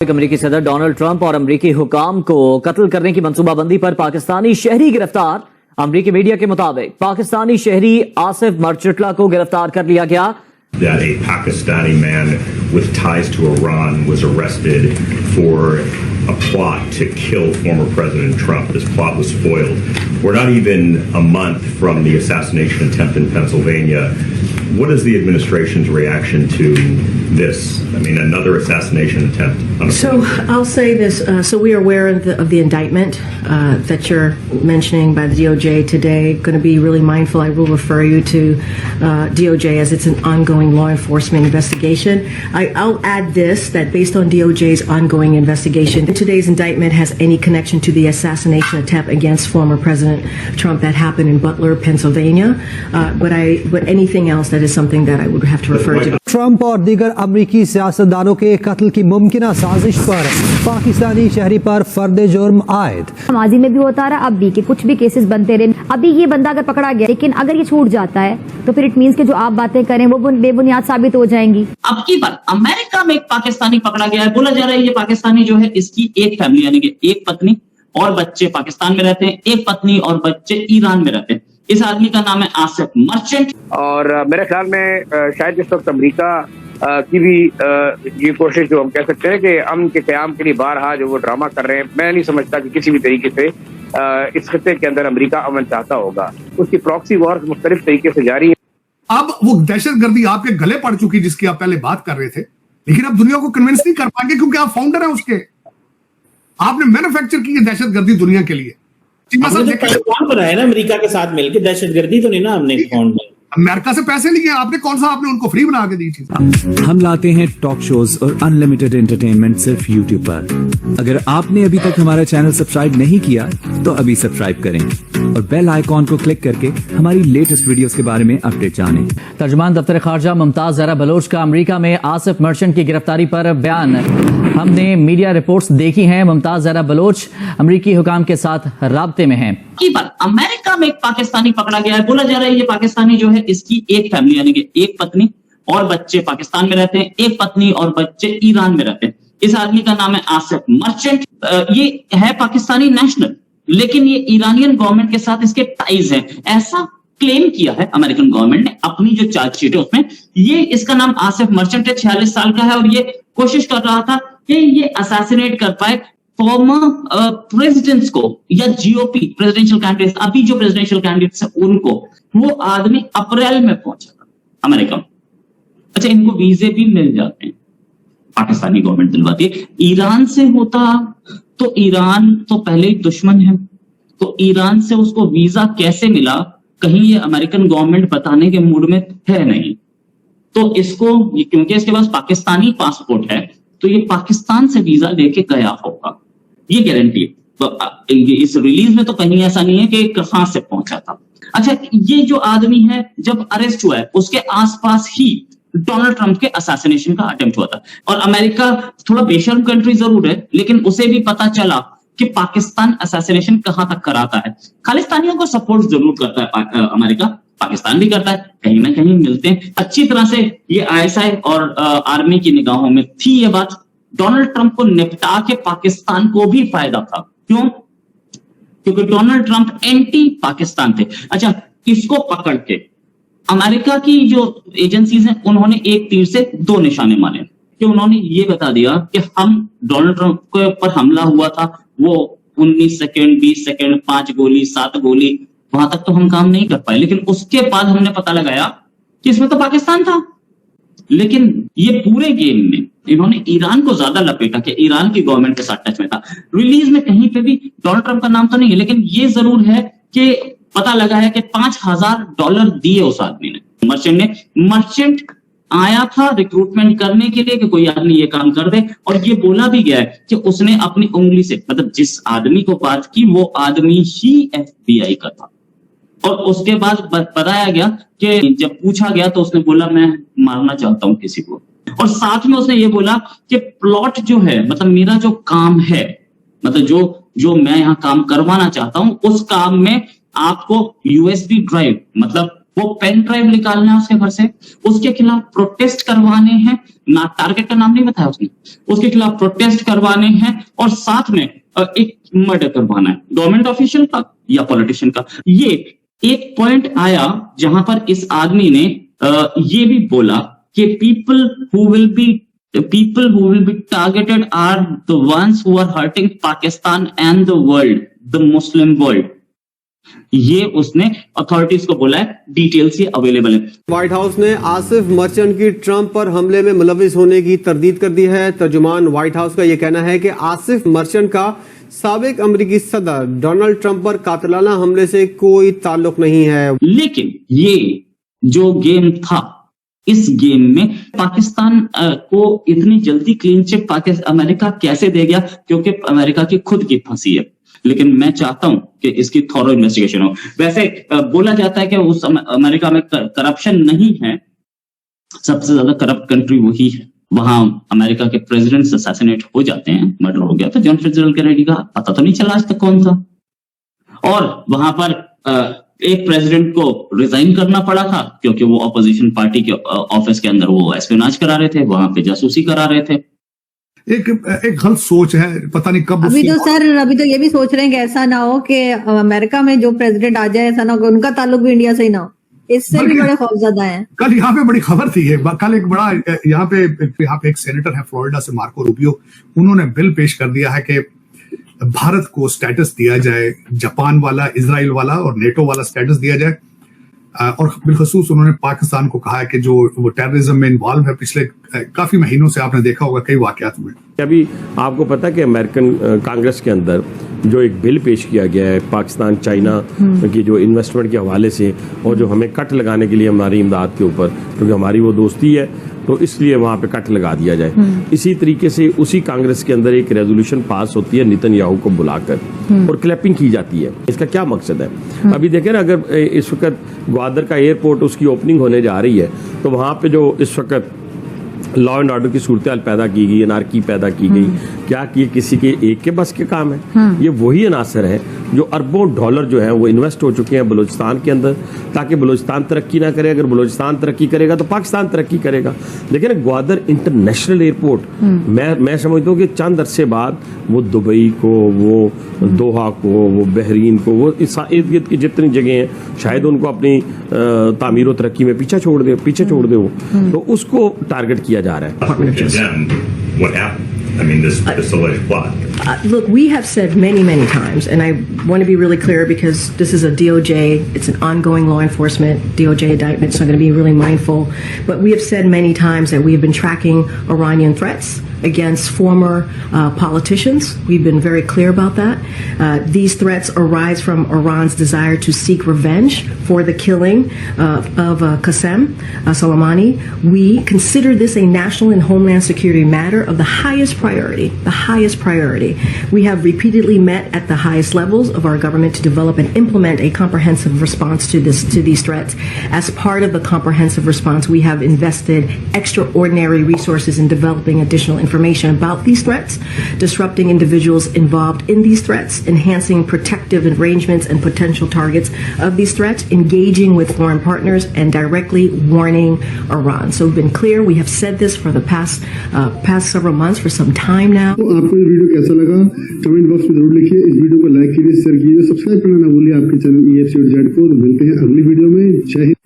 अमेरिकी सदर Donald Trump और अमेरिकी हुकाम को कत्ल करने की मंसूबाबंदी पर पाकिस्तानी शहरी गिरफ्तार। अमेरिकी मीडिया के मुताबिक पाकिस्तानी शहरी आसिफ मर्चटला को गिरफ्तार कर लिया गया। That a Pakistani man with ties to Iran was arrested for a plot to kill former President Trump. This plot was foiled. We're not even a month from the assassination attempt in Pennsylvania. What is the administration's reaction to this? I mean, another assassination attempt. So I'll say this. So we are aware of the indictment that you're mentioning by the DOJ today. Going to be really mindful. I will refer you to DOJ as it's an ongoing law enforcement investigation. I'll add this, that based on DOJ's ongoing investigation, today's indictment has any connection to the assassination attempt against former President Trump that happened in Butler, Pennsylvania. But anything else, that is something that I would have to refer to. Trump और दीगर अमरीकी सियासतदानों के कत्ल की मुमकिना साजिश पर पाकिस्तानी शहरी पर फर्द जुर्म आयद। माजी में भी होता रहा, अब भी के कुछ भी केसेस बनते रहे। अभी ये बंदा अगर पकड़ा गया, लेकिन अगर ये छूट जाता है तो फिर इट मींस कि जो आप बातें करें वो बेबुनियाद साबित हो जाएंगी। अब की बात, अमेरिका में एक पाकिस्तानी पकड़ा गया है। बोला जा रहा है ये पाकिस्तानी जो है, इसकी एक फैमिली यानी कि एक पत्नी और बच्चे पाकिस्तान में रहते हैं, एक पत्नी और बच्चे ईरान में रहते हैं। इस आदमी का नाम है आसिफ मर्चेंट। और मेरे ख्याल में शायद इस वक्त अमेरिका की भी ये कोशिश जो हम कह सकते हैं कि अमन के क़याम के लिए बारहा जो वो ड्रामा कर रहे हैं, मैं नहीं समझता कि किसी भी तरीके से इस खित्ते के अंदर अमेरिका अमन चाहता होगा। उसकी प्रॉक्सी वॉर मुख्तलिफ तरीके से जारी है। अब वो दहशतगर्दी आपके गले पड़ चुकी जिसकी आप पहले बात कर रहे थे, लेकिन अब दुनिया को कन्विंस नहीं कर पाएंगे क्योंकि आप फाउंडर हैं उसके। आपने मैन्युफैक्चर की दहशत गर्दी दुनिया के लिए। कौन बनाया ना अमेरिका के साथ मिलकर, दहशतगर्दी तो नहीं ना हमने फाउंड। अमेरिका से पैसे लिए आपने, कौन सा आपने उनको फ्री बना के दी थी? हम लाते हैं टॉक शोज और अनलिमिटेड एंटरटेनमेंट सिर्फ यूट्यूब पर। अगर आपने अभी तक हमारा चैनल सब्सक्राइब नहीं किया तो अभी सब्सक्राइब करें और बेल आइकॉन को क्लिक करके हमारी लेटेस्ट वीडियोस के बारे में अपडेट जानें। तर्जुमान दफ्तर खारजा मुमताज जहरा बलोच का अमेरिका में आसिफ मर्चेंट की गिरफ्तारी पर बयान। हमने मीडिया रिपोर्ट्स देखी हैं। मुमताज जहरा बलोच अमेरिकी हुकाम के साथ राब्ते में हैं। की बात, अमेरिका में एक पाकिस्तानी पकड़ा गया है। बोला जा रहा है ये पाकिस्तानी जो है, इसकी एक फैमिली यानी कि एक पत्नी और बच्चे पाकिस्तान में रहते हैं, एक पत्नी और बच्चे ईरान में रहते हैं। इस आदमी का नाम है आसिफ मर्चेंट। ये है पाकिस्तानी नेशनल, लेकिन ये ईरानियन गवर्नमेंट के साथ इसके टाइज हैं, ऐसा क्लेम किया है अमेरिकन गवर्नमेंट ने अपनी जो चार्जशीट है उसमें। ये इसका नाम आसिफ मर्चेंट है, 46 साल का है और ये कोशिश कर रहा था कि ये असैसिनेट कर पाए फॉर्मर प्रेसिडेंट्स को या जीओपी प्रेसिडेंशियल कैंडिडेट्स, अभी जो प्रेसिडेंशियल कैंडिडेट्स हैं उनको। वो आदमी अप्रैल में पहुंचा था अमेरिका में। अच्छा, इनको वीजे भी मिल जाते हैं, पाकिस्तानी गवर्नमेंट दिलवाती है। ईरान से होता तो ईरान तो पहले ही दुश्मन है, तो ईरान से उसको वीजा कैसे मिला, कहीं ये अमेरिकन गवर्नमेंट बताने के मूड में है नहीं। तो इसको, क्योंकि इसके पास पाकिस्तानी पासपोर्ट है, तो ये पाकिस्तान से वीजा लेके गया होगा, ये गारंटी है। तो इस रिलीज में तो कहीं ऐसा नहीं है कि कहां से पहुंचा था। अच्छा, ये जो आदमी है जब अरेस्ट हुआ है उसके आसपास ही डोनाल्ड ट्रंप के असैसिनेशन का अटेम्प्ट हुआ था। और अमेरिका थोड़ा बेशर्म कंट्री जरूर है, लेकिन उसे भी पता चला कि पाकिस्तान असैसिनेशन कहां तक कराता है। खालिस्तानियों को सपोर्ट जरूर करता है अमेरिका, पाकिस्तान भी करता है, कहीं ना कहीं मिलते हैं अच्छी तरह से। ये आईएसआई और आर्मी की निगाहों में थी ये बात। डोनाल्ड ट्रंप को निपटा के पाकिस्तान को भी फायदा था। क्यों? क्योंकि डोनाल्ड ट्रंप एंटी पाकिस्तान थे। अच्छा, इसको पकड़ के अमेरिका की जो एजेंसीज हैं उन्होंने एक तीर से दो निशाने मारे कि उन्होंने ये बता दिया कि हम डोनाल्ड ट्रंप के ऊपर हमला हुआ था, वो 19 सेकेंड 20 सेकेंड 5 गोली 7 गोली, वहां तक तो हम काम नहीं कर पाए, लेकिन उसके बाद हमने पता लगाया कि इसमें तो पाकिस्तान था। लेकिन ये पूरे गेम में इन्होंने ईरान को ज्यादा लपेटा कि ईरान की गवर्नमेंट के साथ टच में था। रिलीज में कहीं पे भी डोनाल्ड ट्रंप का नाम तो नहीं है, लेकिन ये जरूर है कि पता लगा है कि $5000 दिए उस आदमी ने, मर्चेंट ने। मर्चेंट आया था रिक्रूटमेंट करने के लिए कि कोई आदमी ये काम कर दे, और ये बोला भी गया है कि उसने अपनी उंगली से, मतलब जिस आदमी को बात की वो आदमी ही FBI का था। और उसके बाद बताया गया कि जब पूछा गया तो उसने बोला मैं मारना चाहता हूं किसी को, और साथ में उसने ये बोला कि प्लॉट जो है, मतलब मेरा जो काम है, मतलब जो मैं यहाँ काम करवाना चाहता हूं, उस काम में आपको USB ड्राइव, मतलब वो पेन ड्राइव निकालना है उसके घर से, उसके खिलाफ प्रोटेस्ट करवाने हैं, ना टारगेट का नाम नहीं बताया उसने, उसके खिलाफ प्रोटेस्ट करवाने हैं और साथ में एक मर्डर करवाना है गवर्नमेंट ऑफिशियल का या पॉलिटिशियन का। ये एक पॉइंट आया जहां पर इस आदमी ने ये भी बोला कि people who will be targeted are the ones who are hurting Pakistan and the world, the Muslim world. ये उसने अथॉरिटीज को बोला है, डिटेल्स ये अवेलेबल है। व्हाइट हाउस ने आसिफ मर्चेंट की ट्रंप पर हमले में मुलविस होने की तरदीद कर दी है। तर्जुमान व्हाइट हाउस का यह कहना है कि आसिफ मर्चेंट का साबिक अमेरिकी सदर डोनाल्ड ट्रंप पर कातिलाना हमले से कोई ताल्लुक नहीं है। लेकिन ये जो गेम था, इस गेम में पाकिस्तान को इतनी जल्दी क्लीन चिट अमेरिका कैसे दे गया, क्योंकि अमेरिका की खुद की फंसी है। लेकिन मैं चाहता हूं कि इसकी थॉरो इन्वेस्टिगेशन हो। वैसे बोला जाता है कि उस अमेरिका में करप्शन नहीं है, सबसे ज्यादा करप्ट कंट्री वही है। वहां अमेरिका के प्रेसिडेंट असैसिनेट हो जाते हैं, मर्डर हो गया था जॉन फिट्जजेरल्ड कैनेडी का, पता तो नहीं चला आज तक कौन था। और वहां पर एक प्रेसिडेंट को रिजाइन करना पड़ा था क्योंकि वो अपोजिशन पार्टी के ऑफिस के अंदर वो एस्पियोनाज करा रहे थे, वहां पे जासूसी करा रहे थे। एक गलत सोच है, पता नहीं कब। अभी तो ये भी सोच रहे हैं कि ऐसा ना हो कि अमेरिका में जो प्रेसिडेंट आ जाए, ऐसा ना हो कि उनका ताल्लुक भी इंडिया से ही ना हो। इससे भी बड़े खौफजदा हैं। कल यहाँ पे बड़ी खबर थी, कल एक बड़ा यहाँ पे एक सेनेटर है फ्लोरिडा से, मार्को रूबियो, उन्होंने बिल पेश कर दिया है कि भारत को स्टेटस दिया जाए, जापान वाला, इजराइल वाला और नेटो वाला स्टेटस दिया जाए। और बिलखसूस उन्होंने पाकिस्तान को कहा है कि जो वो टेररिज्म में इन्वॉल्व है, पिछले काफी महीनों से आपने देखा होगा कई वाकयात हुए। अभी आपको पता है कि अमेरिकन कांग्रेस के अंदर जो एक बिल पेश किया गया है पाकिस्तान चाइना की जो इन्वेस्टमेंट के हवाले से, और जो हमें कट लगाने के लिए हमारी इमदाद के ऊपर, क्योंकि हमारी वो दोस्ती है तो इसलिए वहां पे कट लगा दिया जाए। इसी तरीके से उसी कांग्रेस के अंदर एक रेजोल्यूशन पास होती है नेतन्याहू को बुलाकर और क्लैपिंग की जाती है। इसका क्या मकसद है? अभी देखें ना, अगर इस वक्त ग्वादर का एयरपोर्ट उसकी ओपनिंग होने जा रही है तो वहां पे जो इस वक्त लॉ एंड ऑर्डर की सूरत पैदा की गई, अनारकी पैदा की गई, क्या कि किसी के एक के बस के काम है? ये वही अनासर है जो अरबों डॉलर जो है वो इन्वेस्ट हो चुके हैं बलूचिस्तान के अंदर, ताकि बलूचिस्तान तरक्की ना करे। अगर बलूचिस्तान तरक्की करेगा तो पाकिस्तान तरक्की करेगा। लेकिन ग्वादर इंटरनेशनल एयरपोर्ट, मैं समझता हूँ कि चंद अरसे बाद वो दुबई को, वो दोहा को, वो बहरीन को, वो इस इर्द गिर्द की जितनी जगह हैं, शायद उनको अपनी तामीर और तरक्की में पीछे छोड़ दे वो, तो उसको टारगेट किया जा रहा है। What happened? I mean, this alleged plot. Look, we have said many times, and I want to be really clear because this is a DOJ, it's an ongoing law enforcement DOJ indictment, so I'm going to be really mindful. But we have said many times that we have been tracking Iranian threats against former politicians. We've been very clear about that. These threats arise from Iran's desire to seek revenge for the killing of Qasem Soleimani. We consider this a national and homeland security matter of the highest priority. We have repeatedly met at the highest levels of our government to develop and implement a comprehensive response to these threats. As part of the comprehensive response, we have invested extraordinary resources in developing additional information about these threats, disrupting individuals involved in these threats, enhancing protective arrangements and potential targets of these threats, engaging with foreign partners, and directly warning Iran. So we've been clear. We have said this for the past several months, for some time now. आपको ये video कैसा लगा comment box में जरूर लिखिए। इस video को like कीजिए, शेयर कीजिए, सब्सक्राइब करना ना भूलिए आपके चैनल EFC और जेड को। मिलते हैं अगली वीडियो में। जय हिंद।